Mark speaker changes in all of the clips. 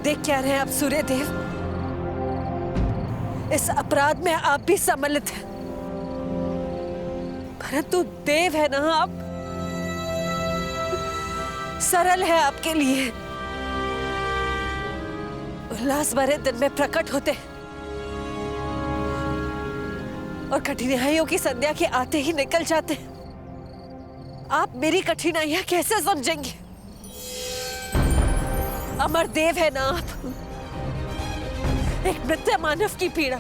Speaker 1: देख क्या रहे हैं आप सूर्यदेव? इस अपराध में आप भी सम्मिलित हैं, परंतु देव है ना आप। सरल है आपके लिए, उल्लास भरे दिन में प्रकट होते हैं और कठिनाइयों की संध्या के आते ही निकल जाते हैं। आप मेरी कठिनाइयां कैसे समझेंगे? अमर देव है ना आप, एक मृत मानव की पीड़ा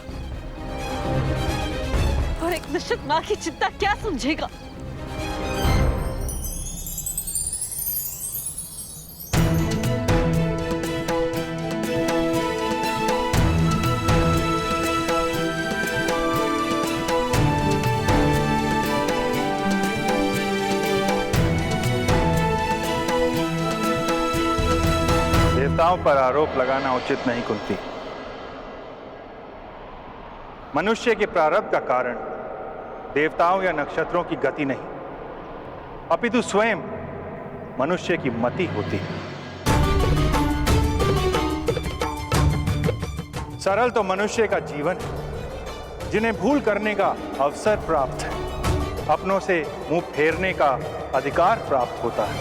Speaker 1: और एक निश्चित मां की चिंता क्या समझेगा?
Speaker 2: देवताओं पर आरोप लगाना उचित नहीं कुंती। मनुष्य के प्रारब्ध का कारण देवताओं या नक्षत्रों की गति नहीं, अपितु स्वयं मनुष्य की मति होती है। सरल तो मनुष्य का जीवन है, जिन्हें भूल करने का अवसर प्राप्त है, अपनों से मुंह फेरने का अधिकार प्राप्त होता है।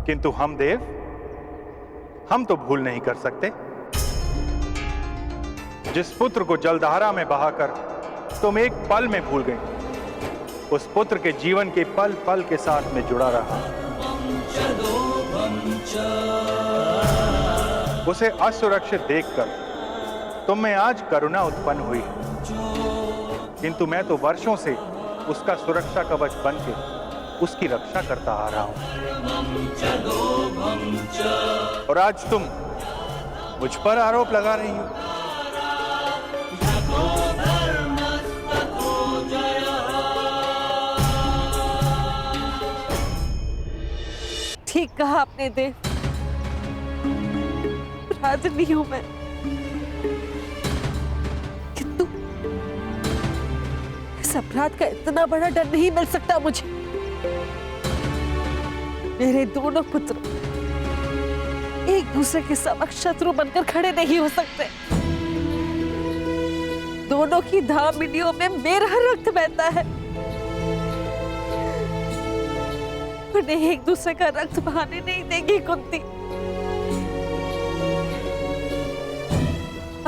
Speaker 2: किंतु हम देव, हम तो भूल नहीं कर सकते। जिस पुत्र को जलधारा में बहाकर तुम एक पल में भूल गई, उस पुत्र के जीवन के पल पल के साथ में जुड़ा रहा। उसे असुरक्षित देखकर तुम में आज करुणा उत्पन्न हुई, किंतु मैं तो वर्षों से उसका सुरक्षा कवच बनके उसकी रक्षा करता आ रहा हूं। और आज तुम मुझ पर आरोप लगा रही हो।
Speaker 1: ठीक कहा आपने देव, अपराधी हूं मैं, किंतु इस अपराध का इतना बड़ा डर नहीं मिल सकता मुझे। मेरे दोनों पुत्र एक दूसरे के समक्ष शत्रु बनकर खड़े नहीं हो सकते। दोनों की धामनियों में मेरा रक्त बहता है, उन्हें एक दूसरे का रक्त बहाने नहीं देगी कुंती।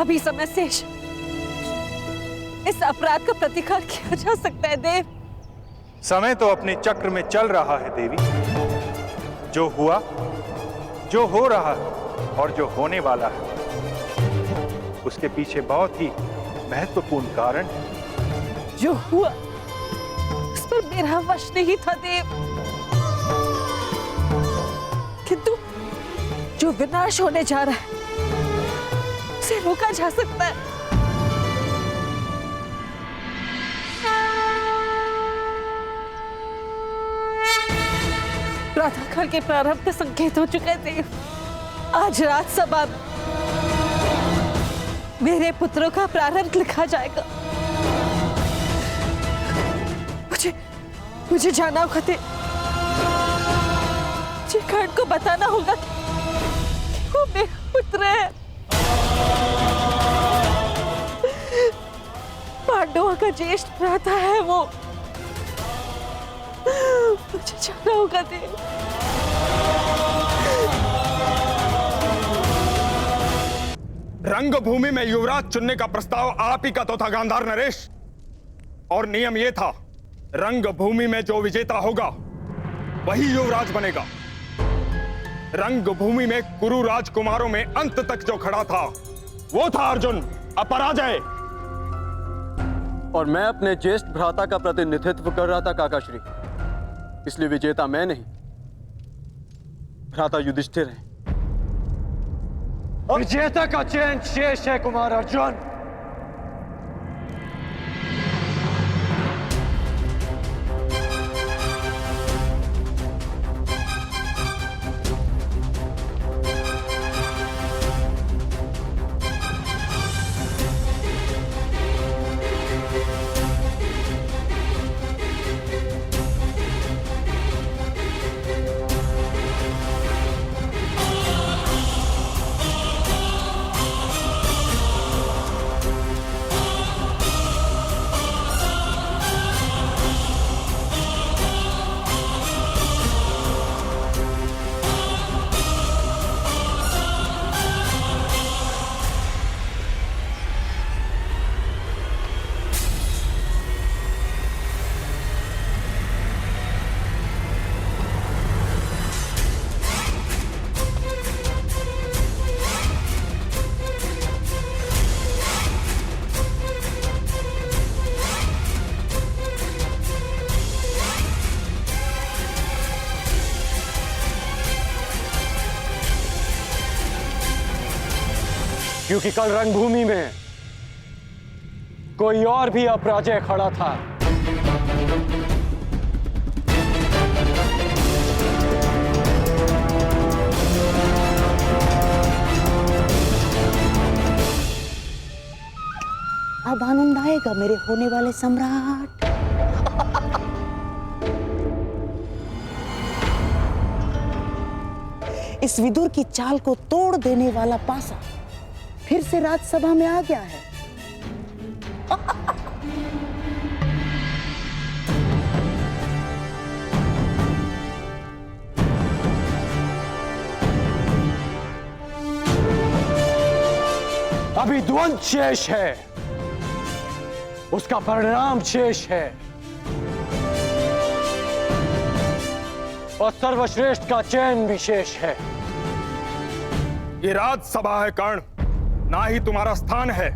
Speaker 1: अभी समय शेष, इस अपराध का प्रतिकार किया जा सकता है देव।
Speaker 2: समय तो अपने चक्र में चल रहा है देवी। जो हुआ, जो हो रहा है और जो होने वाला है, उसके पीछे बहुत ही महत्वपूर्ण कारण है।
Speaker 1: जो हुआ उस पर मेरा वश नहीं था देव, किंतु जो विनाश होने जा रहा है उसे रोका जा सकता है। प्रातःकाल के प्रारंभ का संकेत हो चुका है देव। आज रात सभा में मेरे पुत्रों का प्रारंभ लिखा जाएगा। मुझे जाना होगा देव, मुझे कर्ण को बताना होगा कि वो मेरा पुत्र है। पांडवों का ज्येष्ठ भ्राता है वो। मुझे जाना होगा देव।
Speaker 3: रंगभूमि में युवराज चुनने का प्रस्ताव आप ही का तो था गांधार नरेश, और नियम यह था, रंगभूमि में जो विजेता होगा वही युवराज बनेगा। रंगभूमि में कुरु राजकुमारों में अंत तक जो खड़ा था वो था अर्जुन, अपराजय।
Speaker 4: और मैं अपने ज्येष्ठ भ्राता का प्रतिनिधित्व कर रहा था काकाश्री, इसलिए विजेता मैं नहीं, भ्राता युधिष्ठिर है।
Speaker 5: विजेता का चयन शेष है कुमार अर्जुन। क्योंकि कल रणभूमि में कोई और भी अपराजय खड़ा था।
Speaker 6: अब आनंद आएगा मेरे होने वाले सम्राट। इस विदुर की चाल को तोड़ देने वाला पासा फिर से राजसभा में आ गया है।
Speaker 5: अभी द्वंद्व शेष है, उसका परिणाम शेष है, और सर्वश्रेष्ठ का चयन भी शेष है।
Speaker 3: ये राजसभा है कर्ण, ना ही तुम्हारा स्थान है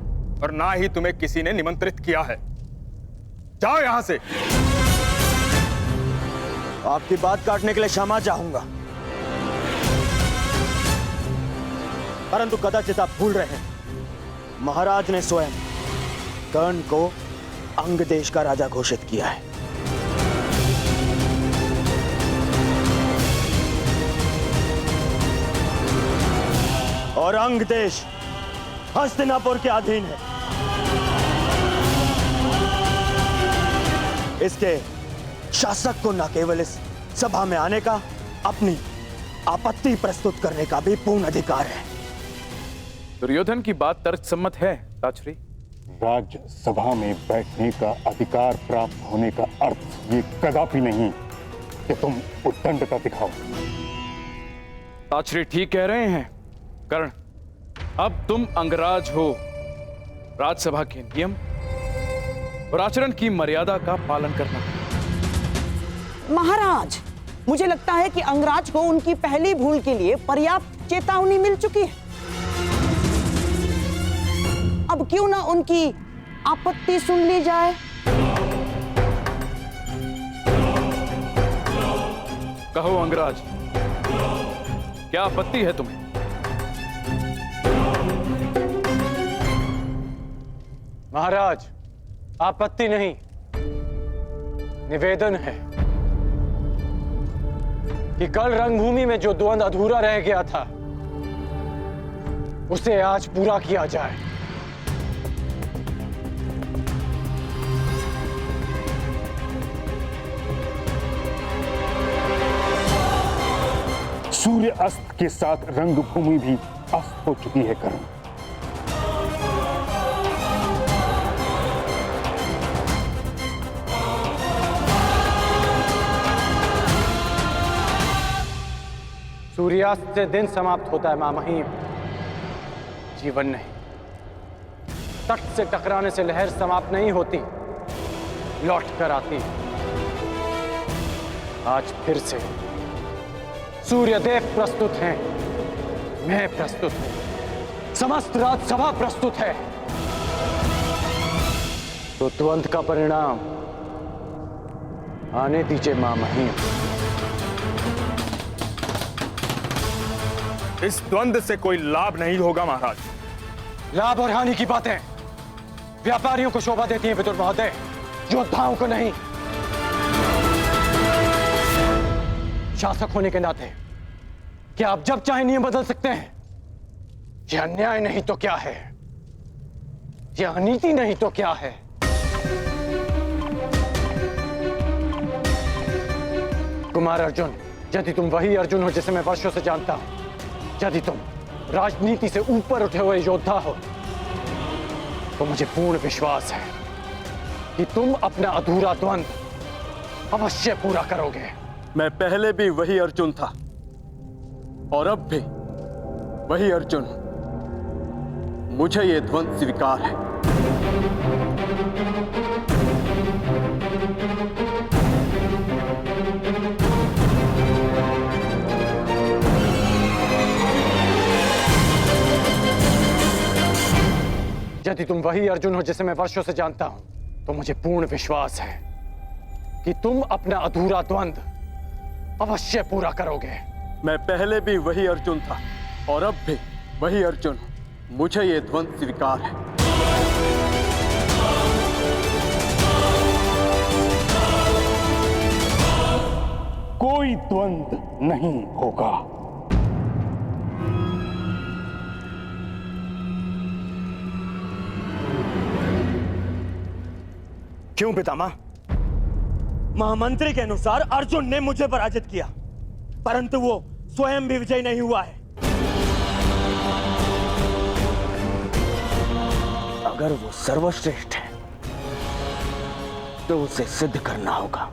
Speaker 3: और ना ही तुम्हें किसी ने निमंत्रित किया है। जाओ यहां से।
Speaker 7: आपकी बात काटने के लिए क्षमा चाहूंगा, परंतु कदाचित आप भूल रहे हैं, महाराज ने स्वयं कर्ण को अंग देश का राजा घोषित किया है। और अंग देश हस्तिनापुर के अधीन है। इसके शासक को न केवल इस सभा में आने का, अपनी आपत्ति प्रस्तुत करने का भी पूर्ण अधिकार है।
Speaker 8: दुर्योधन की बात तर्कसम्मत है ताचरी।
Speaker 2: राज्यसभा में बैठने का अधिकार प्राप्त होने का अर्थ ये कदापि नहीं कि तुम उद्दंडता दिखाओ।
Speaker 8: ताचरी ठीक कह रहे हैं कर्ण, अब तुम अंगराज हो। राज्यसभा के नियम और आचरण की मर्यादा का पालन करना।
Speaker 6: महाराज, मुझे लगता है कि अंगराज को उनकी पहली भूल के लिए पर्याप्त चेतावनी मिल चुकी है। अब क्यों ना उनकी आपत्ति सुन ली जाए।
Speaker 8: कहो अंगराज, क्या आपत्ति है तुम्हें?
Speaker 5: महाराज, आपत्ति नहीं, निवेदन है कि कल रणभूमि में जो द्वंद्व अधूरा रह गया था उसे आज पूरा किया जाए।
Speaker 2: सूर्य अस्त के साथ रंगभूमि भी अस्त हो चुकी है कर्ण।
Speaker 5: सूर्यास्त से दिन समाप्त होता है मां महिम, जीवन नहीं। तट से टकराने से लहर समाप्त नहीं होती, लौट कर आती है। आज फिर से सूर्यदेव प्रस्तुत हैं, मैं प्रस्तुत हूं, समस्त राज्यसभा प्रस्तुत है। तो द्वंद्व का परिणाम आने दीजिए मां महिम।
Speaker 3: इस द्वंद्व से कोई लाभ नहीं होगा महाराज।
Speaker 5: लाभ और हानि की बातें व्यापारियों को शोभा देती हैं विदुर महोदय, योद्धाओं को नहीं। शासक होने के नाते क्या आप जब चाहे नियम बदल सकते हैं? यह अन्याय नहीं तो क्या है? यह अनीति नहीं तो क्या है? कुमार अर्जुन, यदि तुम वही अर्जुन हो जिसे मैं वर्षों से जानता हूं, यदि तुम राजनीति से ऊपर उठे हुए योद्धा हो, तो मुझे पूर्ण विश्वास है कि तुम अपना अधूरा द्वंद्व अवश्य पूरा करोगे।
Speaker 4: मैं पहले भी वही अर्जुन था और अब भी वही अर्जुन हूं। मुझे ये द्वंद्व स्वीकार है।
Speaker 5: यदि तुम वही अर्जुन हो जिसे मैं वर्षों से जानता हूं, तो मुझे पूर्ण विश्वास है कि तुम अपना अधूरा द्वंद्व अवश्य पूरा करोगे।
Speaker 4: मैं पहले भी वही अर्जुन था और अब भी वही अर्जुन हूं। मुझे ये द्वंद्व स्वीकार है।
Speaker 9: कोई द्वंद्व नहीं होगा।
Speaker 7: क्यों पितामह? महामंत्री के अनुसार अर्जुन ने मुझे पराजित किया, परंतु वो स्वयं भी विजयी नहीं हुआ है। अगर वो सर्वश्रेष्ठ है तो उसे सिद्ध करना होगा।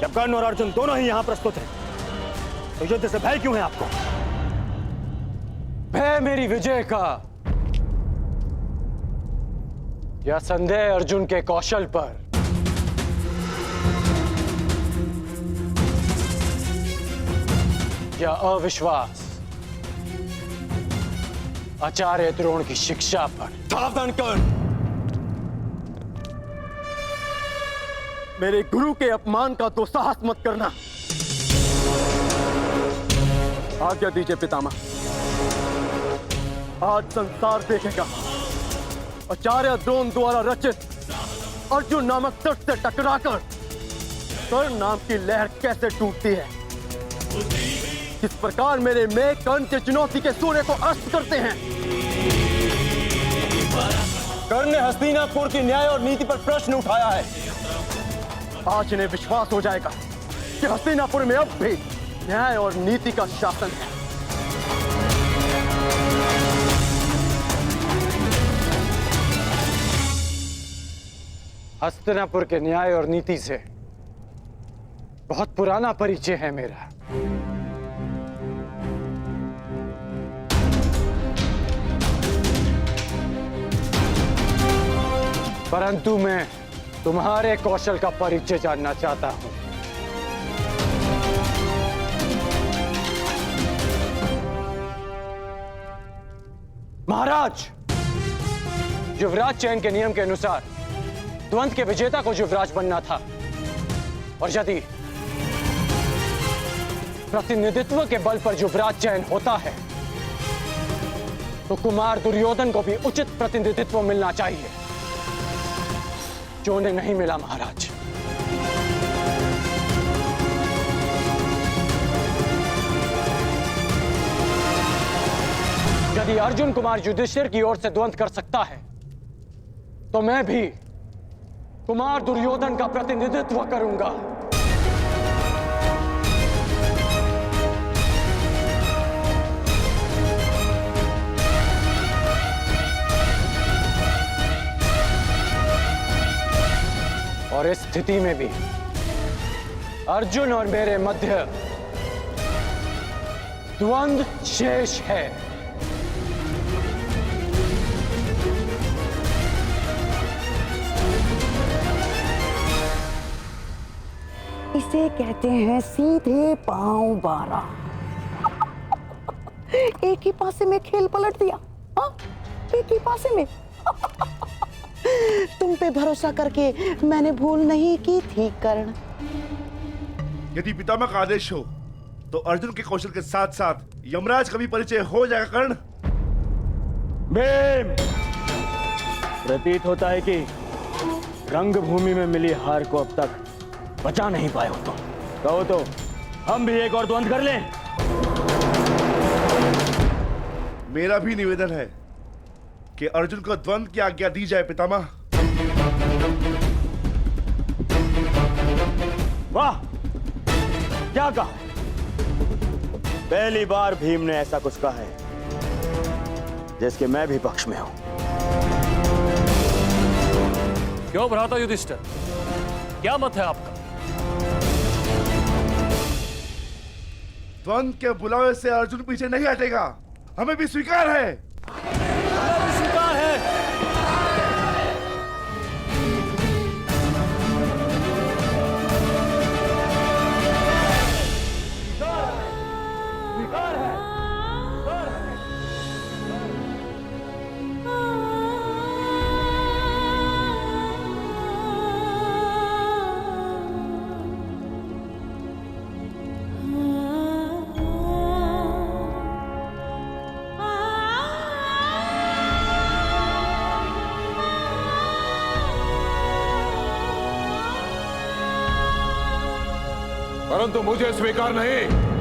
Speaker 7: जब कर्ण और अर्जुन दोनों ही यहां प्रस्तुत हैं, तो युद्ध से भय क्यों है आपको?
Speaker 5: भय मेरी विजय का या संदेह अर्जुन के कौशल पर? या अविश्वास आचार्य द्रोण की शिक्षा पर?
Speaker 4: सावधान कर्ण, मेरे गुरु के अपमान का दुस्साहस मत करना। आज्ञा दीजिए पितामह। आज संसार देखेगा आचार्य द्रोण द्वारा रचित अर्जुन नामक तट से टकराकर कर्ण नाम की लहर कैसे टूटती है। किस प्रकार मेरे में कर्ण की चुनौती के सूर्य को अस्त करते हैं। कर्ण ने हस्तिनापुर की न्याय और नीति पर प्रश्न उठाया है। आज इन्हें विश्वास हो जाएगा कि हस्तिनापुर में अब भी न्याय और नीति का शासन है।
Speaker 5: हस्तिनापुर के न्याय और नीति से बहुत पुराना परिचय है मेरा। परंतु मैं तुम्हारे कौशल का परिचय जानना चाहता हूं। महाराज, युवराज चयन के नियम के अनुसार द्वंद्व के विजेता को युवराज बनना था, और यदि प्रतिनिधित्व के बल पर युवराज चयन होता है तो कुमार दुर्योधन को भी उचित प्रतिनिधित्व मिलना चाहिए, जो उन्हें नहीं मिला महाराज। यदि अर्जुन कुमार युधिष्ठिर की ओर से द्वंद्व कर सकता है तो मैं भी कुमार दुर्योधन का प्रतिनिधित्व करूंगा। और इस स्थिति में भी अर्जुन और मेरे मध्य द्वंद्व शेष है।
Speaker 6: इसे कहते हैं सीधे पांव 12। एक ही पासे में खेल पलट दिया। हाँ? एक ही पासे में। तुम पे भरोसा करके मैंने भूल नहीं की थी कर्ण।
Speaker 10: यदि पितामह का आदेश हो तो अर्जुन के कौशल के साथ साथ यमराज का भी परिचय हो जाएगा कर्ण।
Speaker 7: भीम, प्रतीत होता है कि रंगभूमि में मिली हार को अब तक बचा नहीं पाए हो तुम। कहो तो हम भी एक और द्वंद्व कर लें।
Speaker 10: मेरा भी निवेदन है कि अर्जुन को द्वंद्व की आज्ञा दी जाए पितामह।
Speaker 7: वाह, क्या कहा? पहली बार भीम ने ऐसा कुछ कहा है जिसके मैं भी पक्ष में हूं।
Speaker 11: क्यों भ्राता युधिष्ठिर, क्या मत है आपका?
Speaker 10: द्वंद्व के बुलावे से अर्जुन पीछे नहीं हटेगा, हमें भी स्वीकार है।
Speaker 11: स्वीकार है।
Speaker 12: परंतु मुझे स्वीकार नहीं।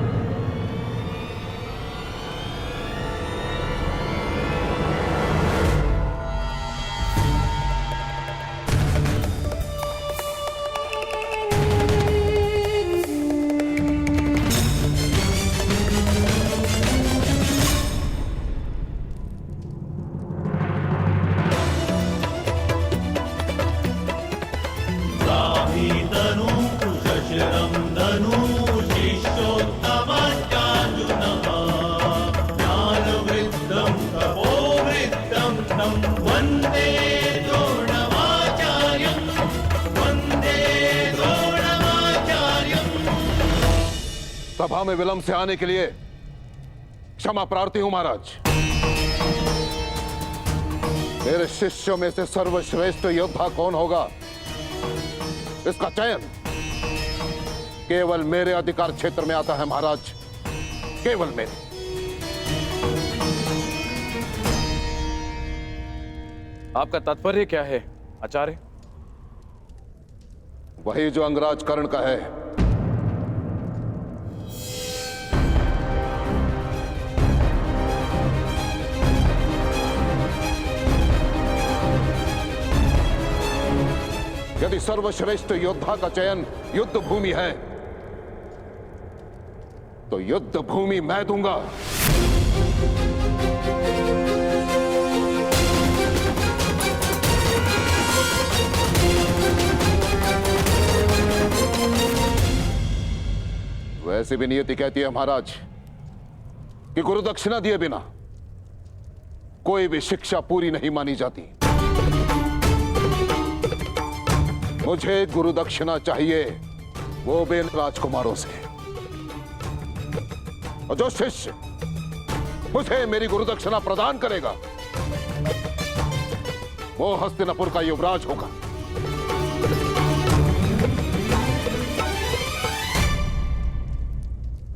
Speaker 12: सभा में विलंब से आने के लिए क्षमा प्रार्थी हूं महाराज। मेरे शिष्यों में से सर्वश्रेष्ठ योद्धा कौन होगा, इसका चयन केवल मेरे अधिकार क्षेत्र में आता है महाराज, केवल मेरे।
Speaker 8: आपका तात्पर्य क्या है आचार्य?
Speaker 12: वही जो अंगराज कर्ण का है। यदि सर्वश्रेष्ठ योद्धा का चयन युद्ध भूमि है तो युद्ध भूमि मैं दूंगा। वैसे भी नियति कहती है महाराज कि गुरु दक्षिणा दिए बिना कोई भी शिक्षा पूरी नहीं मानी जाती। मुझे गुरु दक्षिणा चाहिए, वो भी राजकुमारों से। और जो शिष्य मुझे मेरी गुरु दक्षिणा प्रदान करेगा वो हस्तिनापुर का युवराज होगा।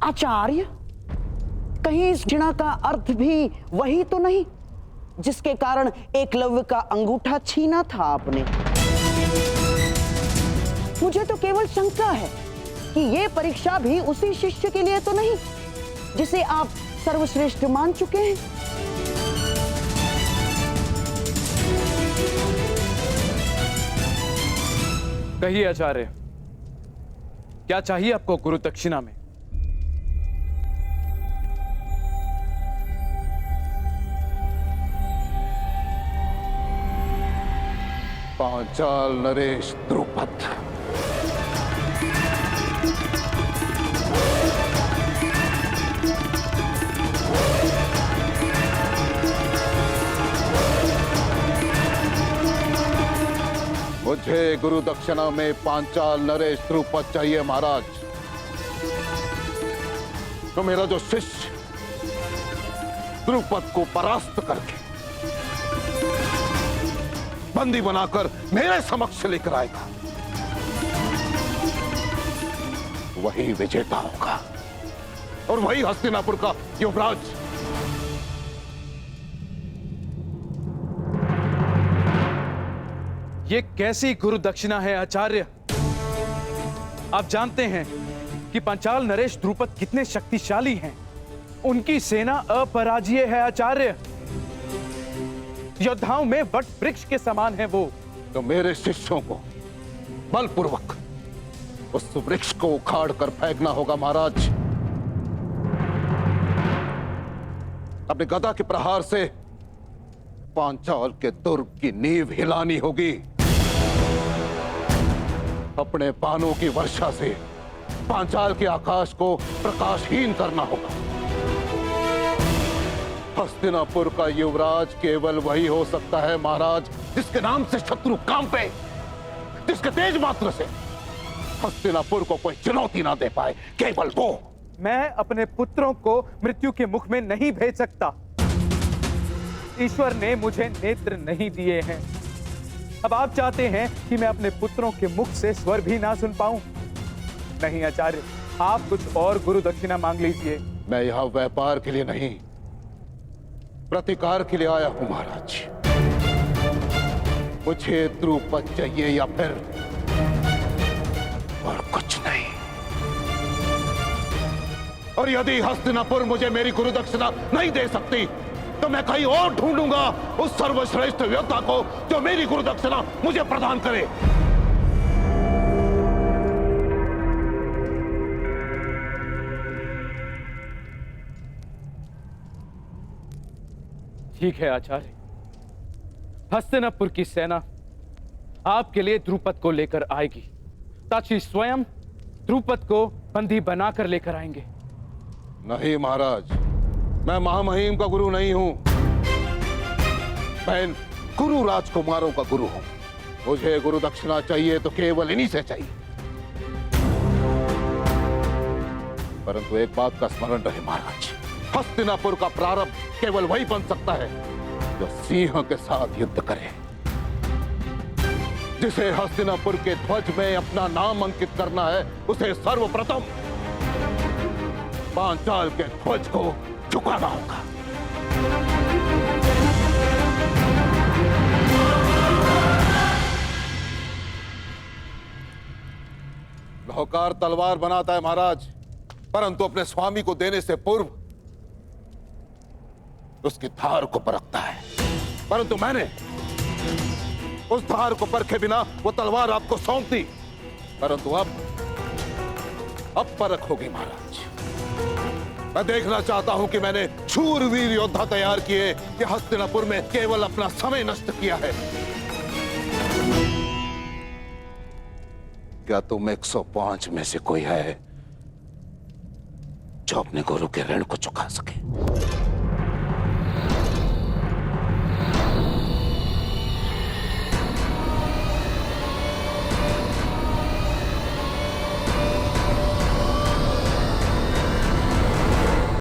Speaker 6: आचार्य, कहीं इस दक्षिणा का अर्थ भी वही तो नहीं जिसके कारण एकलव्य का अंगूठा छीना था आपने? मुझे तो केवल शंका है कि ये परीक्षा भी उसी शिष्य के लिए तो नहीं जिसे आप सर्वश्रेष्ठ मान चुके हैं।
Speaker 8: कहिए आचार्य, क्या चाहिए आपको गुरु दक्षिणा में?
Speaker 12: पांचाल नरेश द्रुपद। मुझे गुरु दक्षिणा में पांचाल नरेश द्रुपद चाहिए महाराज। तो मेरा जो शिष्य द्रुपद को परास्त करके बंदी बनाकर मेरे समक्ष लेकर आएगा वही विजेता होगा और वही हस्तिनापुर का युवराज।
Speaker 8: ये कैसी गुरु दक्षिणा है आचार्य? आप जानते हैं कि पांचाल नरेश द्रुपद कितने शक्तिशाली हैं। उनकी सेना अपराजय है आचार्य। योद्धाओं में वट वृक्ष के समान है वो।
Speaker 12: तो मेरे शिष्यों को बलपूर्वक उस वृक्ष को उखाड़ कर फेंकना होगा महाराज। अपने गदा के प्रहार से पांचाल के दुर्ग की नींव हिलानी होगी। अपने बाणों की वर्षा से पांचाल के आकाश को प्रकाशहीन करना होगा। हस्तिनापुर का युवराज केवल वही हो सकता है महाराज जिसके नाम से शत्रु कांपे, जिसके तेज मात्र से हस्तिनापुर को कोई चुनौती ना दे पाए, केवल वो।
Speaker 8: मैं अपने पुत्रों को मृत्यु के मुख में नहीं भेज सकता। ईश्वर ने मुझे नेत्र नहीं दिए हैं। अब आप चाहते हैं कि मैं अपने पुत्रों के मुख से स्वर भी ना सुन पाऊं? नहीं आचार्य, आप कुछ और गुरु दक्षिणा मांग लीजिए।
Speaker 12: मैं यहां व्यापार के लिए नहीं, प्रतिकार के लिए आया हूं महाराज। मुझे द्रुपद चाहिए या फिर और कुछ नहीं। और यदि हस्तिनापुर मुझे मेरी गुरु दक्षिणा नहीं दे सकती तो मैं कहीं और ढूंढूंगा उस सर्वश्रेष्ठ योद्धा को जो मेरी गुरु दक्षिणा मुझे प्रदान करे।
Speaker 8: ठीक है आचार्य, हस्तिनापुर की सेना आपके लिए द्रुपद को लेकर आएगी। ताची स्वयं द्रुपद को बंदी बनाकर लेकर आएंगे।
Speaker 12: नहीं महाराज, मैं महामहिम का गुरु नहीं हूं। मैं गुरु राजकुमारों का गुरु हूं। मुझे गुरु दक्षिणा चाहिए तो केवल इन्हीं से चाहिए। परंतु एक बात का स्मरण रहे महाराज, हस्तिनापुर का प्रारंभ केवल वही बन सकता है जो सिंह के साथ युद्ध करे। जिसे हस्तिनापुर के ध्वज में अपना नाम अंकित करना है उसे सर्वप्रथम पांचाल के ध्वज को झुकाना होगा। नौकार तलवार बनाता है महाराज, परंतु अपने स्वामी को देने से पूर्व उसकी धार को परखता है। परंतु मैंने उस धार को परखे बिना वो तलवार आपको सौंप दी। परंतु अब परख होगी महाराज। मैं देखना चाहता हूं कि मैंने शूरवीर योद्धा तैयार किए कि हस्तिनापुर में केवल अपना समय नष्ट किया है। क्या तुम 105 में से कोई है जो अपने गुरु के ऋण को चुका सके?